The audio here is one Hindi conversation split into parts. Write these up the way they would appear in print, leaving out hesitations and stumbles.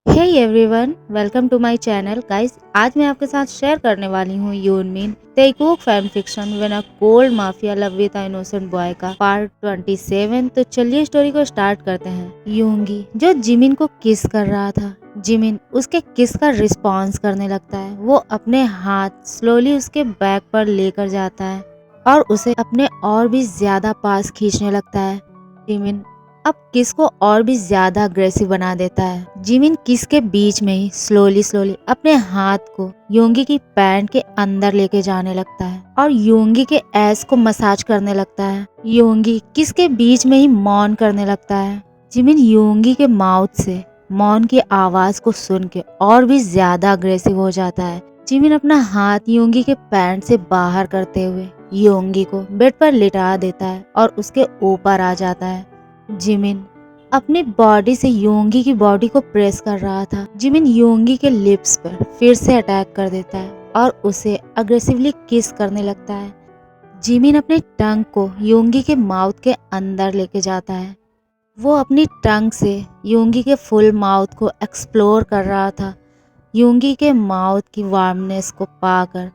Hey everyone, welcome to my channel guys. आज मैं आपके साथ शेयर करने वाली हूँ Yoonmin the cook fan fiction when a cold mafia love with a innocent boy का पार्ट 27। तो चलिए स्टोरी को स्टार्ट करते हैं। यूंगी जो जिमिन को किस कर रहा था, जिमिन उसके किस का रिस्पॉन्स करने लगता है। वो अपने हाथ स्लोली उसके बैक पर लेकर जाता है और उसे अपने और भी ज्यादा पास खींचने लगता है। जिमिन अब किस को और भी ज्यादा अग्रेसिव बना देता है। जिमिन किस के बीच में ही स्लोली स्लोली अपने हाथ को योंगी की पैंट के अंदर लेके जाने लगता है और योंगी के एस को मसाज करने लगता है। योंगी किस के बीच में ही मौन करने लगता है। जिमिन योंगी के माउथ से मौन की आवाज को सुन के और भी ज्यादा अग्रेसिव हो जाता है। जिमिन अपना हाथ योंगी के पैंट से बाहर करते हुए योंगी को बेड पर लिटा देता है और उसके ऊपर आ जाता है। जिमिन अपनी बॉडी से योंगी की बॉडी को प्रेस कर रहा था। जिमिन योंगी के लिप्स पर फिर से अटैक कर देता है और उसे अग्रेसिवली किस करने लगता है। जिमिन अपने टंग को योंगी के माउथ के अंदर लेके जाता है। वो अपनी टंग से योंगी के फुल माउथ को एक्सप्लोर कर रहा था। योंगी के माउथ की वार्मनेस को पाकर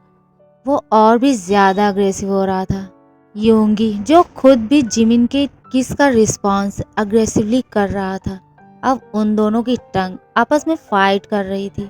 वो और भी ज्यादा अग्रेसिव हो रहा था। योंगी जो खुद भी जिमिन के किस का रिस्पॉन्स अग्रेसिवली कर रहा था, अब उन दोनों की टंग आपस में फाइट कर रही थी।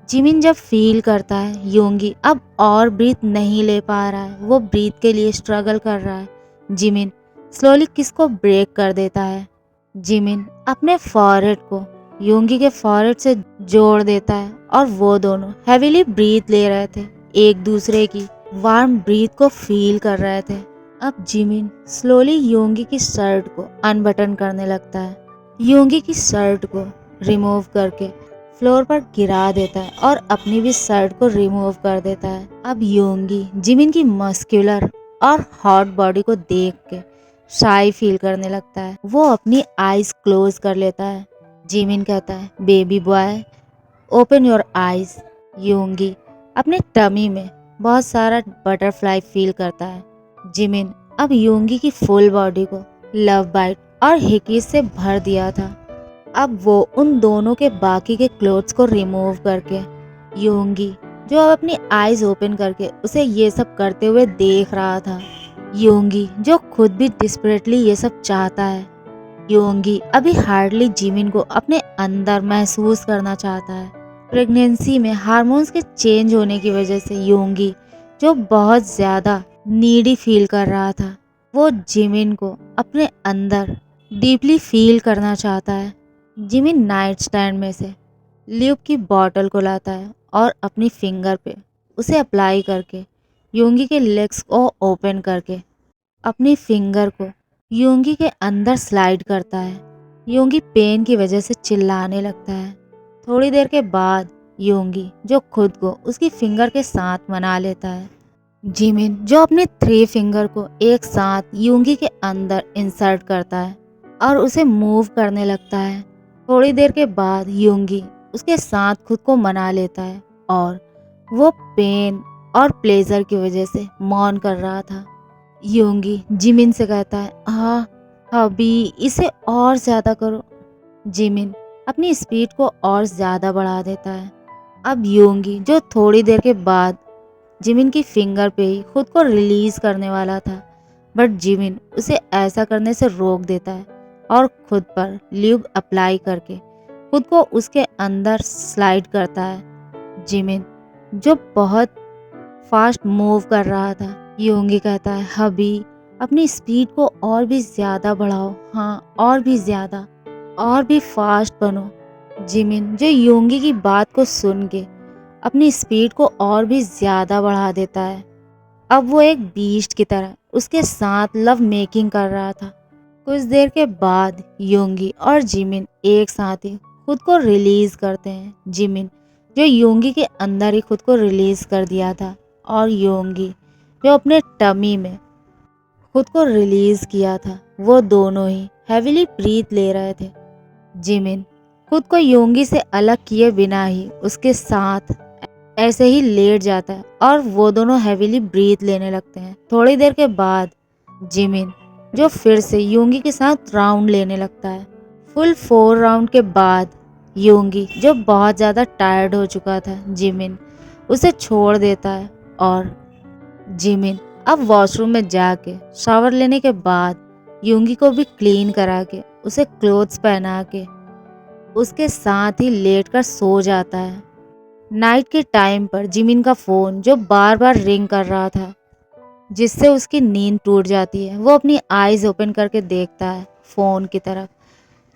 जिमिन जब फील करता है योंगी अब और ब्रीथ नहीं ले पा रहा है, वो ब्रीथ के लिए स्ट्रगल कर रहा है। जिमिन स्लोली किस को ब्रेक कर देता है। जिमिन अपने फॉरहेड को योंगी के फॉरहेड से जोड़ देता है और वो दोनों हैवीली ब्रीथ ले रहे थे, एक दूसरे की वार्म ब्रीथ को फील कर रहे थे। अब जिमिन स्लोली योंगी की शर्ट को अनबटन करने लगता है। योंगी की शर्ट को रिमूव करके फ्लोर पर गिरा देता है और अपनी भी शर्ट को रिमूव कर देता है। अब योंगी जिमिन की मस्कुलर और हॉट बॉडी को देख के शाई फील करने लगता है। वो अपनी आईज क्लोज कर लेता है। जिमिन कहता है, baby boy open your eyes. Yoongi अपने टमी में बहुत सारा बटरफ्लाई फील करता है। जिमिन अब योंगी की फुल बॉडी को लव बाइट और हिकीज से भर दिया था। अब वो उन दोनों के बाकी के क्लोथ्स को रिमूव करके योंगी जो अब अपनी आईज ओपन करके उसे ये सब करते हुए देख रहा था। योंगी जो खुद भी डिस्परेटली ये सब चाहता है। योंगी अभी हार्डली जिमिन को अपने अंदर महसूस करना चाहता है। प्रेगनेंसी में हार्मोन्स के चेंज होने की वजह से योंगी जो बहुत ज्यादा नीडी फील कर रहा था, वो जिमिन को अपने अंदर डीपली फील करना चाहता है। जिमिन नाइट स्टैंड में से ल्यूब की बॉटल को लाता है और अपनी फिंगर पे उसे अप्लाई करके योंगी के लेग्स को ओपन करके अपनी फिंगर को योंगी के अंदर स्लाइड करता है। योंगी पेन की वजह से चिल्लाने लगता है। थोड़ी देर के बाद योंगी जो खुद को उसकी फिंगर के साथ मना लेता है। जिमिन जो अपने 3 फिंगर को एक साथ योंगी के अंदर इंसर्ट करता है और उसे मूव करने लगता है। थोड़ी देर के बाद योंगी उसके साथ खुद को मना लेता है और वो पेन और प्लेजर की वजह से मौन कर रहा था। योंगी जिमिन से कहता है, हाँ अभी इसे और ज्यादा करो। जिमिन अपनी स्पीड को और ज्यादा बढ़ा देता है। अब योंगी जो थोड़ी देर के बाद जिमिन की फिंगर पे ही खुद को रिलीज करने वाला था, बट जिमिन उसे ऐसा करने से रोक देता है और खुद पर ल्यूब अप्लाई करके खुद को उसके अंदर स्लाइड करता है। जिमिन जो बहुत फास्ट मूव कर रहा था। योंगी कहता है, हबी अपनी स्पीड को और भी ज्यादा बढ़ाओ, हाँ और भी ज्यादा और भी फास्ट बनो। जिमिन जो योंगी की बात को सुन के अपनी स्पीड को और भी ज्यादा बढ़ा देता है। अब वो एक बीस्ट की तरह उसके साथ लव मेकिंग कर रहा था। कुछ देर के बाद योंगी और जिमिन एक साथ ही खुद को रिलीज करते हैं। जिमिन जो योंगी के अंदर ही खुद को रिलीज कर दिया था और योंगी जो अपने टमी में खुद को रिलीज किया था, वो दोनों ही हैवीली ब्रीथ ले रहे थे। जिमिन खुद को योंगी से अलग किए बिना ही उसके साथ ऐसे ही लेट जाता है और वो दोनों हैवीली ब्रीथ लेने लगते हैं। थोड़ी देर के बाद जिमिन जो फिर से योंगी के साथ राउंड लेने लगता है। फुल 4 राउंड के बाद योंगी जो बहुत ज़्यादा टायर्ड हो चुका था, जिमिन उसे छोड़ देता है और जिमिन अब वॉशरूम में जाके शावर लेने के बाद योंगी को भी क्लीन करा के उसे क्लोथ्स पहना के उसके साथ ही लेट कर सो जाता है। नाइट के टाइम पर जिमिन का फ़ोन जो बार बार रिंग कर रहा था, जिससे उसकी नींद टूट जाती है, वो अपनी आईज ओपन करके देखता है फ़ोन की तरफ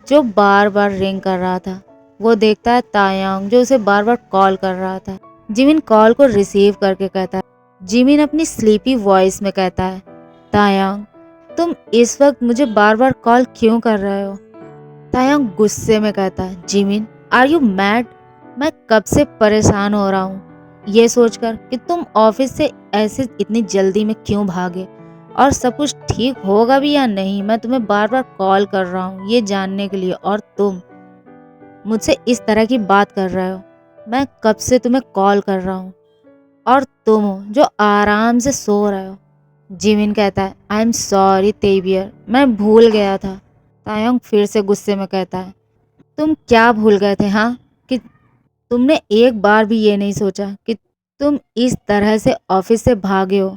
जो बार बार रिंग कर रहा था। वो देखता है तायांग जो उसे बार बार कॉल कर रहा था। जिमिन कॉल को रिसीव करके कहता है, जिमिन अपनी स्लीपी वॉइस में कहता है, तायांग तुम इस वक्त मुझे बार बार कॉल क्यों कर रहे हो? तायांग गुस्से में कहता है, जिमिन आर यू मैड? मैं कब से परेशान हो रहा हूँ ये सोचकर कि तुम ऑफिस से ऐसे इतनी जल्दी में क्यों भागे और सब कुछ ठीक होगा भी या नहीं। मैं तुम्हें बार बार कॉल कर रहा हूँ ये जानने के लिए और तुम मुझसे इस तरह की बात कर रहे हो। मैं कब से तुम्हें कॉल कर रहा हूँ और तुम हो जो आराम से सो रहे हो। जिमिन कहता है, आई एम सॉरी तेबियर, मैं भूल गया था। तायोंग फिर से गुस्से में कहता है, तुम क्या भूल गए थे? हाँ, कि तुमने एक बार भी ये नहीं सोचा कि तुम इस तरह से ऑफिस से भागे हो,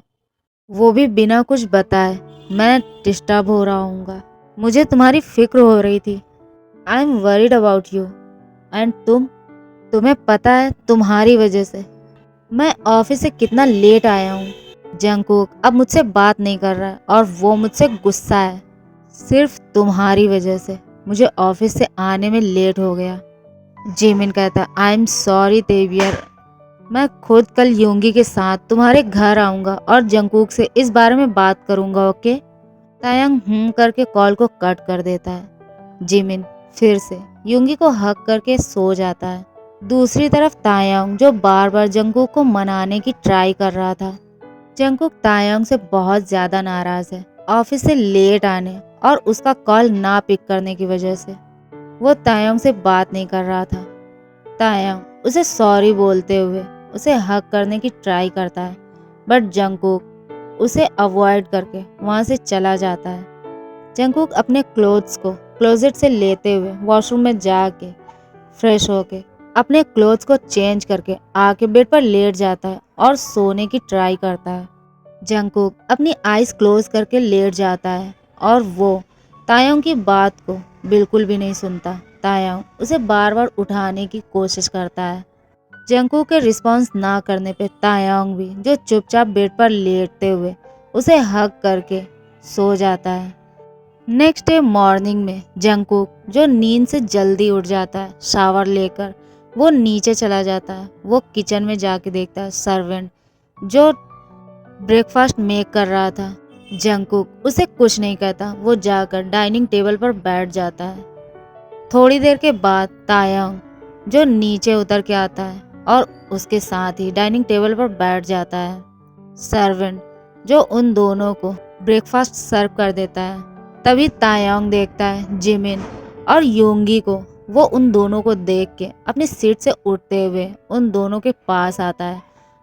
वो भी बिना कुछ बताए। मैं डिस्टर्ब हो रहा हूँगा, मुझे तुम्हारी फिक्र हो रही थी। I am worried about you and तुम्हें पता है तुम्हारी वजह से मैं ऑफिस से कितना लेट आया हूँ। जंगकुक अब मुझसे बात नहीं कर रहा है और वो मुझसे गुस्सा है। सिर्फ तुम्हारी वजह से मुझे ऑफिस से आने में लेट हो गया। जिमिन कहता है, आई एम सॉरी तेबियर, मैं खुद कल योंगी के साथ तुम्हारे घर आऊँगा और जंगकुक से इस बारे में बात करूँगा, ओके? तायंग करके कॉल को कट कर देता है। जिमिन फिर से योंगी को हक करके सो जाता है। दूसरी तरफ तायंग जो बार बार जंगकुक को मनाने की ट्राई कर रहा था। जंगकुक तायंग से बहुत ज़्यादा नाराज़ है ऑफिस से लेट आने और उसका कॉल ना पिक करने की वजह से। वो तायंग से बात नहीं कर रहा था। तायंग उसे सॉरी बोलते हुए उसे हक करने की ट्राई करता है, बट जंगकुक उसे अवॉइड करके वहाँ से चला जाता है। जंगकुक अपने क्लोथ्स को क्लोजेट से लेते हुए वॉशरूम में जाके फ्रेश होके अपने क्लोथ्स को चेंज करके आके बेड पर लेट जाता है और सोने की ट्राई करता है। जंगकुक अपनी आईज क्लोज करके लेट जाता है और वो तायोंग की बात को बिल्कुल भी नहीं सुनता। तायोंग उसे बार बार उठाने की कोशिश करता है। जंगकुक के रिस्पॉन्स ना करने पे तायोंग भी जो चुपचाप बेड पर लेटते हुए उसे हग करके सो जाता है। नेक्स्ट डे मॉर्निंग में जंगकुक जो नींद से जल्दी उठ जाता है, शावर लेकर वो नीचे चला जाता है। वो किचन में जाके देखता है सर्वेंट जो ब्रेकफास्ट मेक कर रहा था। जंगकुक उसे कुछ नहीं कहता, वो जाकर डाइनिंग टेबल पर बैठ जाता है। थोड़ी देर के बाद तायंग जो नीचे उतर के आता है और उसके साथ ही डाइनिंग टेबल पर बैठ जाता है। सर्वेंट जो उन दोनों को ब्रेकफास्ट सर्व कर देता है। तभी तायंग देखता है जिमिन और योंगी को। वो उन दोनों को देख के अपनी सीट से उठते हुए उन दोनों के पास आता है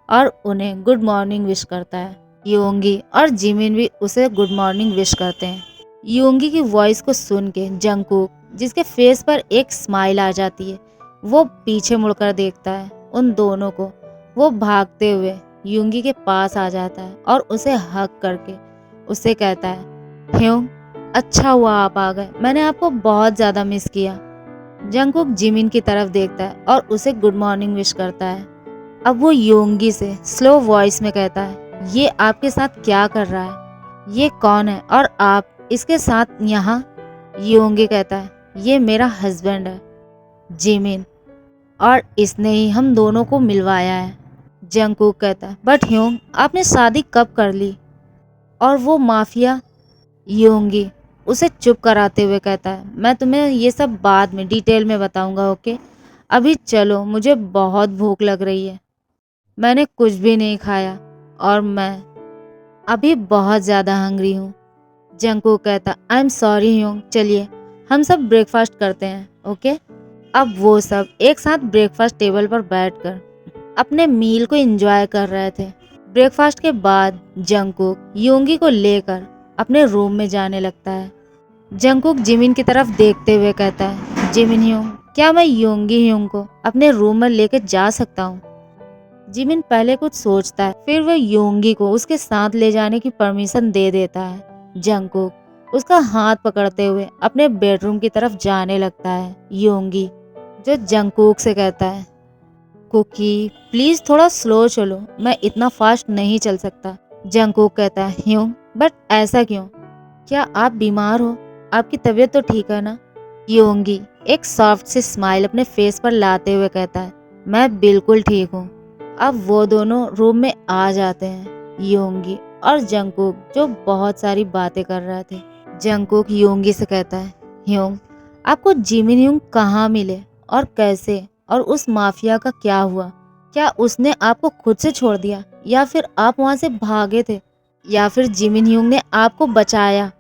और उन्हें गुड मॉर्निंग विश करता है। योंगी और जिमिन भी उसे गुड मॉर्निंग विश करते हैं। योंगी की वॉइस को सुन के जंगकुक जिसके फेस पर एक स्माइल आ जाती है, वो पीछे मुड़कर देखता है उन दोनों को। वो भागते हुए योंगी के पास आ जाता है और उसे हग करके उसे कहता है, ह्योंग अच्छा हुआ आप आ गए, मैंने आपको बहुत ज़्यादा मिस किया। जंगकुक जिमिन की तरफ देखता है और उसे गुड मॉर्निंग विश करता है। अब वो योंगी से स्लो वॉइस में कहता है, ये आपके साथ क्या कर रहा है? ये कौन है और आप इसके साथ यहाँ? योंगी कहता है, ये मेरा हस्बैंड है जिमिन और इसने ही हम दोनों को मिलवाया है। जंगकुक कहता है, बट ह्योंग आपने शादी कब कर ली? और वो माफिया? योंगी उसे चुप कराते हुए कहता है, मैं तुम्हें ये सब बाद में डिटेल में बताऊंगा, ओके? अभी चलो, मुझे बहुत भूख लग रही है, मैंने कुछ भी नहीं खाया और मैं अभी बहुत ज़्यादा हंग्री हूँ। जंगकुक कहता, आई एम सॉरी ह्योंग, चलिए हम सब ब्रेकफास्ट करते हैं, ओके? अब वो सब एक साथ ब्रेकफास्ट टेबल पर बैठकर अपने मील को एंजॉय कर रहे थे। ब्रेकफास्ट के बाद जंगकुक योंगी को लेकर अपने रूम में जाने लगता है। जंगकुक जिमिन की तरफ देखते हुए कहता है, जिमिन ह्योंग, क्या मैं योंगी ह्योंग को अपने रूम में लेकर जा सकता हूँ? जिमिन पहले कुछ सोचता है, फिर वह योंगी को उसके साथ ले जाने की परमिशन दे देता है। जंगकुक उसका हाथ पकड़ते हुए अपने बेडरूम की तरफ जाने लगता है। योंगी जो जंगकुक से कहता है, कुकी प्लीज थोड़ा स्लो चलो, मैं इतना फास्ट नहीं चल सकता। जंगकुक कहता है, ह्योंग बट ऐसा क्यों? क्या आप बीमार हो? आपकी तबीयत तो ठीक है ना? योंगी एक सॉफ्ट सी स्माइल अपने फेस पर लाते हुए कहता है, मैं बिल्कुल ठीक हूँ। अब वो दोनों रूम में आ जाते हैं। योंगी और जंगकुक जो बहुत सारी बातें कर रहे थे। जंगकुक योंगी से कहता है, ह्योंग आपको जिमिन ह्योंग कहाँ मिले और कैसे, और उस माफिया का क्या हुआ? क्या उसने आपको खुद से छोड़ दिया या फिर आप वहाँ से भागे थे, या फिर जिमिन ह्योंग ने आपको बचाया?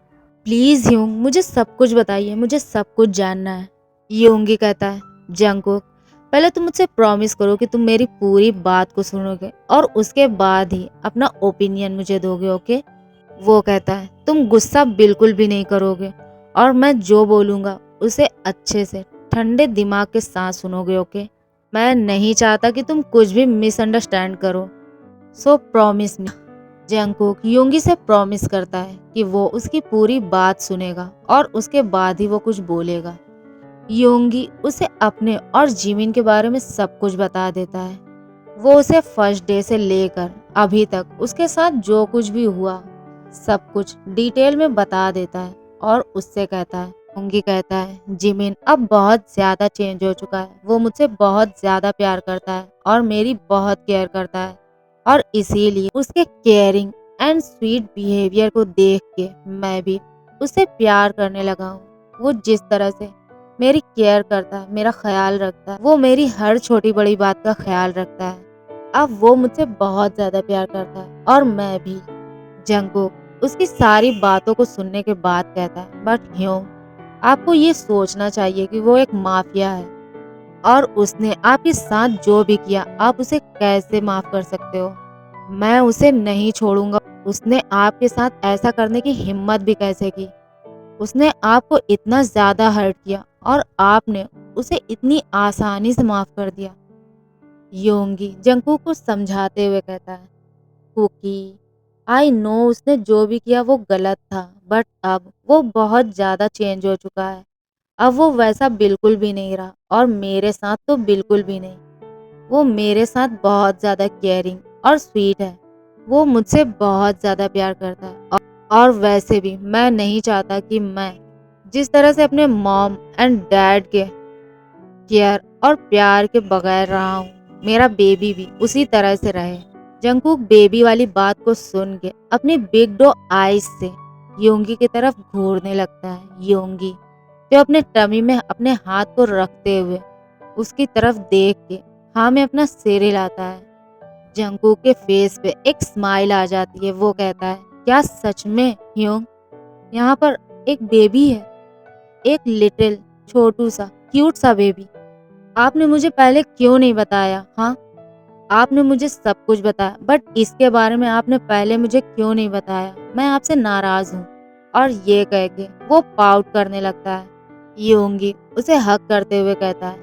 प्लीज ह्योंग मुझे सब कुछ बताइए, मुझे सब कुछ जानना है। योंगी कहता है, जंगकुक पहले तुम मुझसे प्रॉमिस करो कि तुम मेरी पूरी बात को सुनोगे और उसके बाद ही अपना ओपिनियन मुझे दोगे, ओके? वो कहता है, तुम गुस्सा बिल्कुल भी नहीं करोगे और मैं जो बोलूँगा उसे अच्छे से ठंडे दिमाग के साथ सुनोगे, ओके? मैं नहीं चाहता कि तुम कुछ भी मिसअंडरस्टैंड करो, सो प्रॉमिस मी। जंगकुक योंगी से प्रॉमिस करता है कि वो उसकी पूरी बात सुनेगा और उसके बाद ही वो कुछ बोलेगा। योंगी उसे अपने और जिमिन के बारे में सब कुछ बता देता है। वो उसे फर्स्ट डे से लेकर अभी तक उसके साथ जो कुछ भी हुआ सब कुछ डिटेल में बता देता है और उससे कहता है, योंगी कहता है, जिमिन अब बहुत ज्यादा चेंज हो चुका है, वो मुझसे बहुत ज्यादा प्यार करता है और मेरी बहुत केयर करता है, और इसीलिए उसके केयरिंग एंड स्वीट बिहेवियर को देख के मैं भी उसे प्यार करने लगा हूँ। वो जिस तरह से मेरी केयर करता है, मेरा ख्याल रखता है, वो मेरी हर छोटी बड़ी बात का ख्याल रखता है। अब वो मुझसे बहुत ज्यादा प्यार करता है और मैं भी। जंगकुक उसकी सारी बातों को सुनने के बाद कहता है, बट ह्योंग आपको ये सोचना चाहिए कि वो एक माफिया है और उसने आपके साथ जो भी किया आप उसे कैसे माफ कर सकते हो? मैं उसे नहीं छोड़ूंगा। उसने आपके साथ ऐसा करने की हिम्मत भी कैसे की? उसने आपको इतना ज्यादा हर्ट किया और आपने उसे इतनी आसानी से माफ कर दिया। योंगी जंगकुक को समझाते हुए कहता है, कुकी आई नो उसने जो भी किया वो गलत था, बट अब वो बहुत ज्यादा चेंज हो चुका है। अब वो वैसा बिल्कुल भी नहीं रहा और मेरे साथ तो बिल्कुल भी नहीं। वो मेरे साथ बहुत ज्यादा केयरिंग और स्वीट है। वो मुझसे बहुत ज्यादा प्यार करता है और वैसे भी मैं नहीं चाहता कि मैं जिस तरह से अपने मॉम एंड डैड के केयर और प्यार के बगैर रहा हूँ, मेरा बेबी भी उसी तरह से रहे। जंगकुक बेबी वाली बात को सुन के अपनी बिग डो आईज से योंगी की तरफ घूरने लगता है। योंगी जो अपने टमी में अपने हाथ को रखते हुए उसकी तरफ देख के हाँ में अपना सिर हिलाता है। जंगकुक के फेस पे एक स्माइल आ जाती है। वो कहता है, क्या सच में ह्योंग यहाँ पर एक बेबी है, एक लिटिल छोटू सा क्यूट सा बेबी? आपने मुझे पहले क्यों नहीं बताया? हाँ, आपने मुझे सब कुछ बताया, बट इसके बारे में आपने पहले मुझे क्यों नहीं बताया? मैं आपसे नाराज हूँ। और ये कह के वो पाउट करने लगता है। योंगी उसे हक करते हुए कहता है,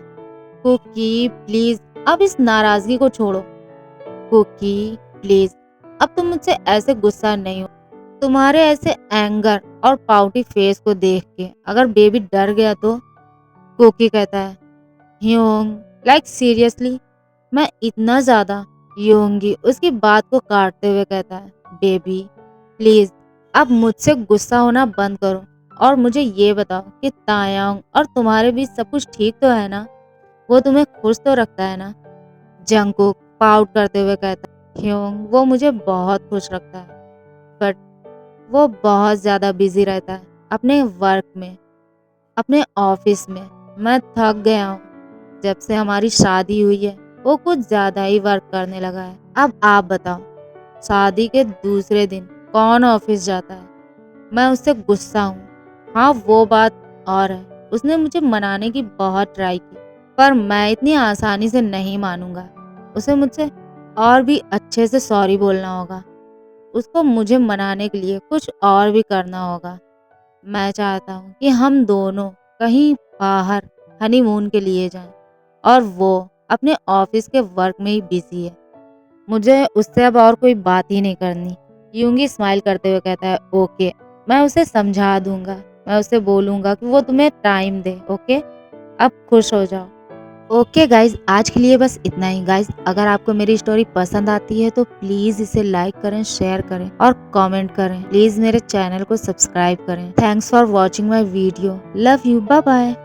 कुकी प्लीज अब इस नाराजगी को छोड़ो। कुकी प्लीज अब तुम मुझसे ऐसे गुस्सा नहीं हो। तुम्हारे ऐसे एंगर और पाउटी फेस को देख के अगर बेबी डर गया तो? कुकी कहता है, ह्योंग लाइक सीरियसली मैं इतना ज्यादा? योंगी उसकी बात को काटते हुए कहता है, बेबी प्लीज अब मुझसे गुस्सा होना बंद करो और मुझे ये बताओ कि तायांग और तुम्हारे बीच सब कुछ ठीक तो है ना? वो तुम्हें खुश तो रखता है ना? जंगकुक पाउट करते हुए कहता है, ह्योंग वो मुझे बहुत खुश रखता है, बट वो बहुत ज्यादा बिजी रहता है अपने वर्क में, अपने ऑफिस में। मैं थक गया हूँ। जब से हमारी शादी हुई है वो कुछ ज्यादा ही वर्क करने लगा है। अब आप बताओ, शादी के दूसरे दिन कौन ऑफिस जाता है? मैं उससे गुस्सा हूँ। हाँ वो बात और है, उसने मुझे मनाने की बहुत ट्राई की, पर मैं इतनी आसानी से नहीं मानूंगा। उसे मुझसे और भी अच्छे से सॉरी बोलना होगा। उसको मुझे मनाने के लिए कुछ और भी करना होगा। मैं चाहता हूँ कि हम दोनों कहीं बाहर हनीमून के लिए जाएं और वो अपने ऑफिस के वर्क में ही बिजी है। मुझे उससे अब और कोई बात ही नहीं करनी। यूंगी स्माइल करते हुए कहता है ओके। मैं उसे समझा दूंगा। मैं उसे बोलूंगा कि वो तुम्हें टाइम दे। ओके, अब खुश हो जाओ। ओके गाइज, आज के लिए बस इतना ही। गाइज, अगर आपको मेरी स्टोरी पसंद आती है तो प्लीज इसे लाइक करें, शेयर करें और कमेंट करें। प्लीज मेरे चैनल को सब्सक्राइब करें। Thanks for watching my video. Love you. Bye bye.